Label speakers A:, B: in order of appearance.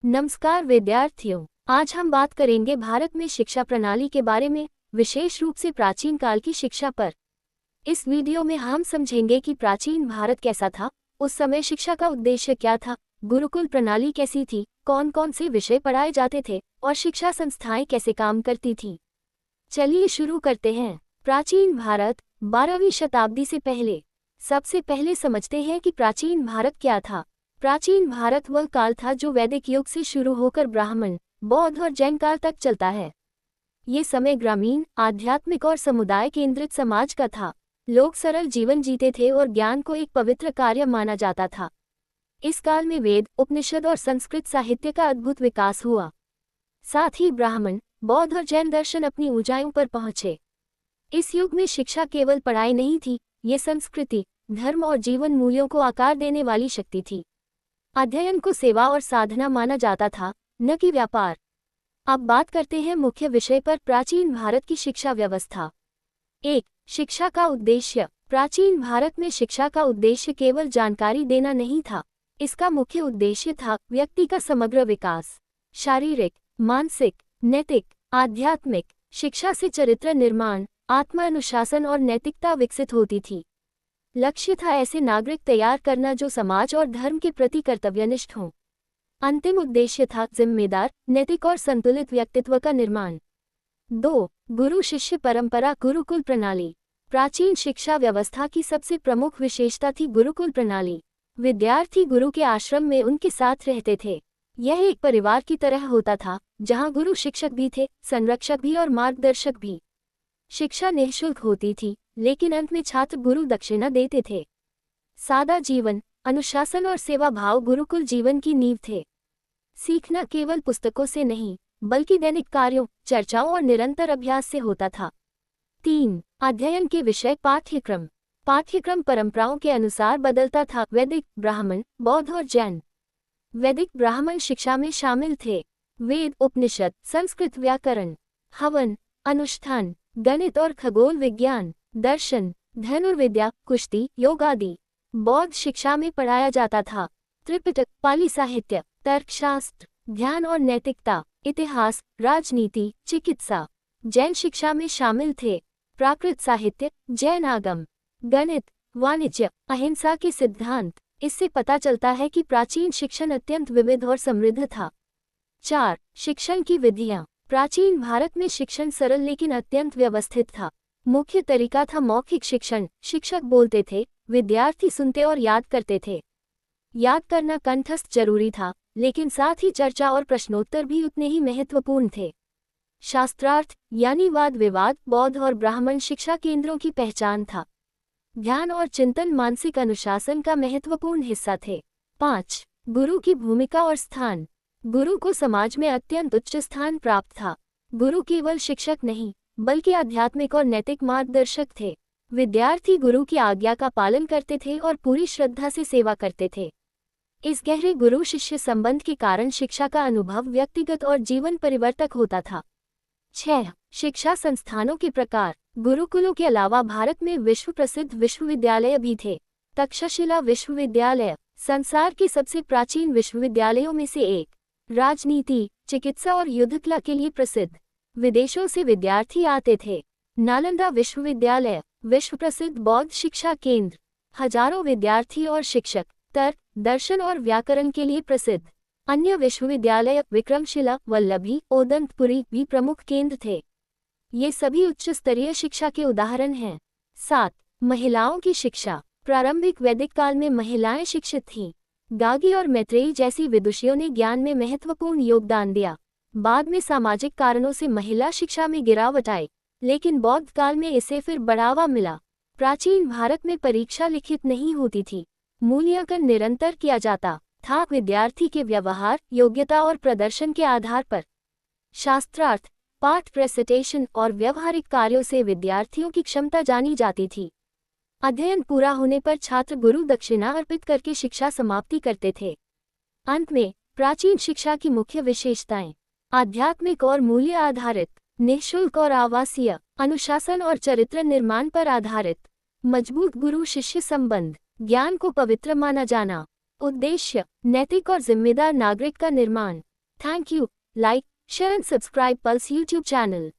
A: नमस्कार विद्यार्थियों, आज हम बात करेंगे भारत में शिक्षा प्रणाली के बारे में, विशेष रूप से प्राचीन काल की शिक्षा पर। इस वीडियो में हम समझेंगे कि प्राचीन भारत कैसा था, उस समय शिक्षा का उद्देश्य क्या था, गुरुकुल प्रणाली कैसी थी, कौन कौन से विषय पढ़ाए जाते थे और शिक्षा संस्थाएं कैसे काम करती थी। चलिए शुरू करते हैं। प्राचीन भारत 12वीं शताब्दी से पहले। सबसे पहले समझते हैं कि प्राचीन भारत क्या था। प्राचीन भारत वह काल था जो वैदिक युग से शुरू होकर ब्राह्मण, बौद्ध और जैन काल तक चलता है। ये समय ग्रामीण, आध्यात्मिक और समुदाय केंद्रित समाज का था। लोग सरल जीवन जीते थे और ज्ञान को एक पवित्र कार्य माना जाता था। इस काल में वेद, उपनिषद और संस्कृत साहित्य का अद्भुत विकास हुआ। साथ ही ब्राह्मण, बौद्ध और जैन दर्शन अपनी ऊंचाइयों पर पहुंचे। इस युग में शिक्षा केवल पढ़ाई नहीं थी, ये संस्कृति, धर्म और जीवन मूल्यों को आकार देने वाली शक्ति थी। अध्ययन को सेवा और साधना माना जाता था, न कि व्यापार। अब बात करते हैं मुख्य विषय पर। प्राचीन भारत की शिक्षा व्यवस्था। 1. शिक्षा का उद्देश्य। प्राचीन भारत में शिक्षा का उद्देश्य केवल जानकारी देना नहीं था। इसका मुख्य उद्देश्य था व्यक्ति का समग्र विकास। शारीरिक, मानसिक, नैतिक, आध्यात्मिक। शिक्षा से चरित्र निर्माण, आत्मानुशासन और नैतिकता विकसित होती थी। लक्ष्य था ऐसे नागरिक तैयार करना जो समाज और धर्म के प्रति कर्तव्यनिष्ठ हों। अंतिम उद्देश्य था जिम्मेदार, नैतिक और संतुलित व्यक्तित्व का निर्माण। 2. गुरु शिष्य परंपरा। गुरुकुल प्रणाली। प्राचीन शिक्षा व्यवस्था की सबसे प्रमुख विशेषता थी गुरुकुल प्रणाली। विद्यार्थी गुरु के आश्रम में उनके साथ रहते थे। यह एक परिवार की तरह होता था, जहां गुरु शिक्षक भी थे, संरक्षक भी और मार्गदर्शक भी। शिक्षा निःशुल्क होती थी, लेकिन अंत में छात्र गुरु दक्षिणा देते थे। सादा जीवन, अनुशासन और सेवा भाव गुरुकुल जीवन की नींव थे। सीखना केवल पुस्तकों से नहीं, बल्कि दैनिक कार्यों, चर्चाओं और निरंतर अभ्यास से होता था। 3. अध्ययन के विषय। पाठ्यक्रम। पाठ्यक्रम परंपराओं के अनुसार बदलता था। वैदिक, ब्राह्मण, बौद्ध और जैन। वैदिक ब्राह्मण शिक्षा में शामिल थे। वेद, उपनिषद, संस्कृत व्याकरण, हवन, अनुष्ठान, गणित और खगोल विज्ञान, दर्शन, धनुर्विद्या, कुश्ती, योग आदि। बौद्ध शिक्षा में पढ़ाया जाता था त्रिपिटक, पाली साहित्य, तर्कशास्त्र, ध्यान और नैतिकता, इतिहास, राजनीति, चिकित्सा। जैन शिक्षा में शामिल थे प्राकृत साहित्य, जैन आगम, गणित, वाणिज्य, अहिंसा के सिद्धांत। इससे पता चलता है कि प्राचीन शिक्षण अत्यंत विविध और समृद्ध था। 4. शिक्षण की विधियां। प्राचीन भारत में शिक्षण सरल लेकिन अत्यंत व्यवस्थित था। मुख्य तरीका था मौखिक शिक्षण। शिक्षक बोलते थे, विद्यार्थी सुनते और याद करते थे। याद करना कंठस्थ जरूरी था, लेकिन साथ ही चर्चा और प्रश्नोत्तर भी उतने ही महत्वपूर्ण थे। शास्त्रार्थ यानी वाद विवाद बौद्ध और ब्राह्मण शिक्षा केंद्रों की पहचान था। ध्यान और चिंतन मानसिक अनुशासन का महत्वपूर्ण हिस्सा थे। 5. गुरु की भूमिका और स्थान। गुरु को समाज में अत्यंत उच्च स्थान प्राप्त था। गुरु केवल शिक्षक नहीं, बल्कि आध्यात्मिक और नैतिक मार्गदर्शक थे। विद्यार्थी गुरु की आज्ञा का पालन करते थे और पूरी श्रद्धा से सेवा करते थे। इस गहरे गुरु शिष्य संबंध के कारण शिक्षा का अनुभव व्यक्तिगत और जीवन परिवर्तक होता था। 6. शिक्षा संस्थानों के प्रकार। गुरुकुलों के अलावा भारत में विश्व प्रसिद्ध विश्वविद्यालय भी थे। तक्षशिला विश्वविद्यालय संसार के सबसे प्राचीन विश्वविद्यालयों में से एक। राजनीति, चिकित्सा और युद्ध कला के लिए प्रसिद्ध। विदेशों से विद्यार्थी आते थे। नालंदा विश्वविद्यालय विश्व प्रसिद्ध बौद्ध शिक्षा केंद्र। हजारों विद्यार्थी और शिक्षक तर्क, दर्शन और व्याकरण के लिए प्रसिद्ध। अन्य विश्वविद्यालय विक्रमशिला, वल्लभी, ओदंतपुरी भी प्रमुख केंद्र थे। ये सभी उच्च स्तरीय शिक्षा के उदाहरण हैं। 7. महिलाओं की शिक्षा। प्रारंभिक वैदिक काल में महिलाएं शिक्षित थीं। गागी और मैत्रेयी जैसी विदुषियों ने ज्ञान में महत्वपूर्ण योगदान दिया। बाद में सामाजिक कारणों से महिला शिक्षा में गिरावट आई, लेकिन बौद्ध काल में इसे फिर बढ़ावा मिला। प्राचीन भारत में परीक्षा लिखित नहीं होती थी, मूल्यांकन निरंतर किया जाता था, विद्यार्थी के व्यवहार, योग्यता और प्रदर्शन के आधार पर। शास्त्रार्थ, पाठ प्रेजेंटेशन और व्यवहारिक कार्यों से विद्यार्थियों की क्षमता जानी जाती थी। अध्ययन पूरा होने पर छात्र गुरु दक्षिणा अर्पित करके शिक्षा समाप्ति करते थे। अंत में प्राचीन शिक्षा की मुख्य विशेषताएं। आध्यात्मिक और मूल्य आधारित, निःशुल्क और आवासीय, अनुशासन और चरित्र निर्माण पर आधारित, मजबूत गुरु शिष्य संबंध, ज्ञान को पवित्र माना जाना। उद्देश्य, नैतिक और जिम्मेदार नागरिक का निर्माण। Thank you. Like, share and subscribe Pulse YouTube channel.